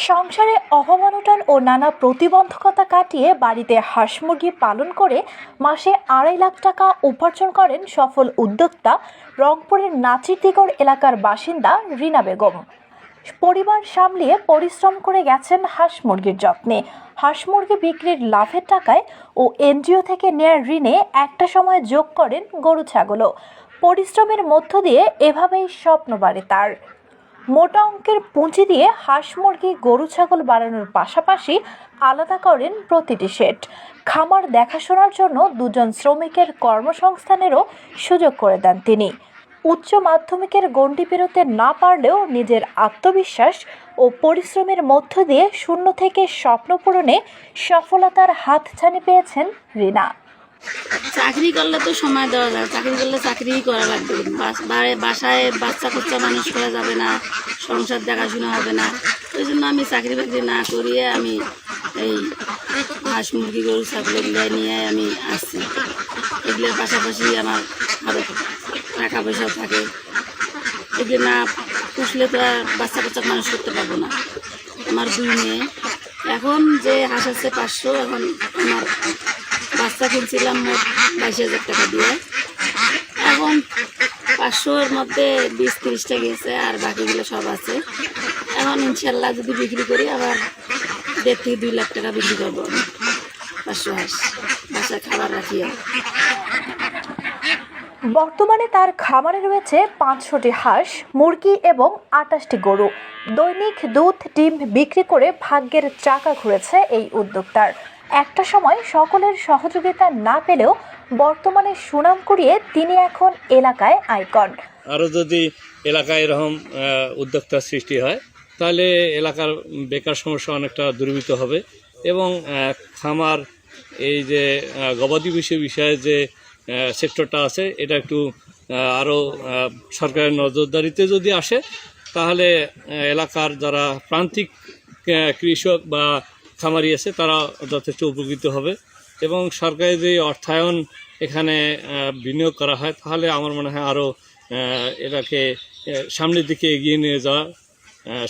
সংসারে অভাব-অনটন ও নানা প্রতিবন্ধকতা কাটিয়ে বাড়িতে হাঁস মুরগি পালন করে মাসে 2.5 লাখ টাকা উপার্জন করেন সফল উদ্যোক্তা রংপুরের নাচিরদিগড় এলাকার বাসিন্দা রিনা বেগম। পরিবার সামলিয়ে পরিশ্রম করে গেছেন হাঁস মুরগির যত্নে। হাঁস মুরগি বিক্রির লাভের টাকায় ও এনজিও থেকে নেয়ার ঋণে একটা সময় যোগ করেন গরু ছাগলও। পরিশ্রমের মধ্য দিয়ে এভাবেই স্বপ্ন বাড়ে তার। মোটা অঙ্কের পুঁজি দিয়ে হাঁস মুরগি গরু ছাগল বাড়ানোর পাশাপাশি আলাদা করেন প্রতিটি শেড। খামার দেখাশোনার জন্য 2 জন শ্রমিকের কর্মসংস্থানেরও সুযোগ করে দেন তিনি। উচ্চ মাধ্যমিকের গণ্ডি পেরোতে না পারলেও নিজের আত্মবিশ্বাস ও পরিশ্রমের মধ্য দিয়ে শূন্য থেকে স্বপ্ন পূরণে সফলতার হাতছানি পেয়েছেন রিনা। চাকরি করলে তো সময় দেওয়া যায়, চাকরি করলে চাকরিই করা লাগবে। বাসায় বাচ্চা কাচ্চা মানুষ করা যাবে না, সংসার দেখাশোনা হবে না। ওই জন্য আমি চাকরি বাকরি না করিয়ে আমি এই হাঁস মুরগি গরু ছাগল এগুলো নিয়ে আমি আসছি। এগুলোর পাশাপাশি আমার আরও টাকা পয়সাও থাকে। এগুলো না পুষলে তো আর বাচ্চা কাচ্চা মানুষ করতে পারবো না। আমার 2 মেয়ে, এখন যে হাঁস আছে 500, এখন আমার বাচ্চা কিনছিলাম মোট 22,000 টাকা দিয়ে। এখন 500-এর মধ্যে 20-30টা গেছে, আর বাকিগুলো সব আছে। এখন ইনশাল্লাহ যদি বিক্রি করি আবার 1.5 থেকে 2 লাখ টাকা বিক্রি করবো। 500 হাঁস বাসায় খাবার রাখিও। বর্তমানে তার খামারে রয়েছে 500টি হাঁস মুরগি এবং 28টি গরু। দৈনিক দুধ ডিম বিক্রি করে ভাগ্যের চাকা ঘুরেছে এই উদ্যোক্তার। একটা সময় সকলের সহযোগিতা না পেলেও বর্তমানে সুনাম কুড়িয়ে তিনি এখন এলাকায় আইকন। আরও যদি এলাকায় এরকম উদ্যোক্তার সৃষ্টি হয় তাহলে এলাকার বেকার সমস্যা অনেকটা দূরীভূত হবে এবং খামার এই যে গবাদি বিষয়ে যে সেক্টরটা আছে এটা একটু আরও সরকারের নজরদারিতে যদি আসে তাহলে এলাকার যারা প্রান্তিক কৃষক বা খামারি আছে তারা যথেষ্ট উপকৃত হবে এবং সরকারি যে অর্থায়ন এখানে বিনিয়োগ করা হয় তাহলে আমার মনে হয় আরও এটাকে সামনের দিকে এগিয়ে নিয়ে যাওয়া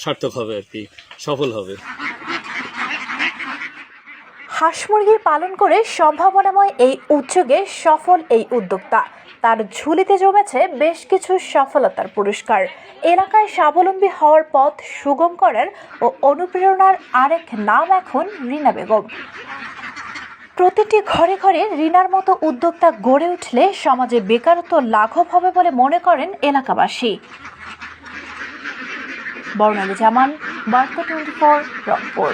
সার্থক হবে, আর কি সফল হবে। হাঁস মুরগি পালন করে সম্ভাবনাময় এই উদ্যোগে সফল এই উদ্যোক্তা। তার ঝুলিতে জমেছে বেশ কিছু সফলতার পুরস্কার। এলাকায় স্বাবলম্বী হওয়ার পথ সুগম করার ও অনুপ্রেরণার আরেক নাম এখন রিনা বেগম। প্রতিটি ঘরে ঘরে রিনার মতো উদ্যোক্তা গড়ে উঠলে সমাজে বেকারত্ব লাঘব হবে বলে মনে করেন এলাকাবাসী। বর্ণালী জামান, বার্তা 24, রংপুর।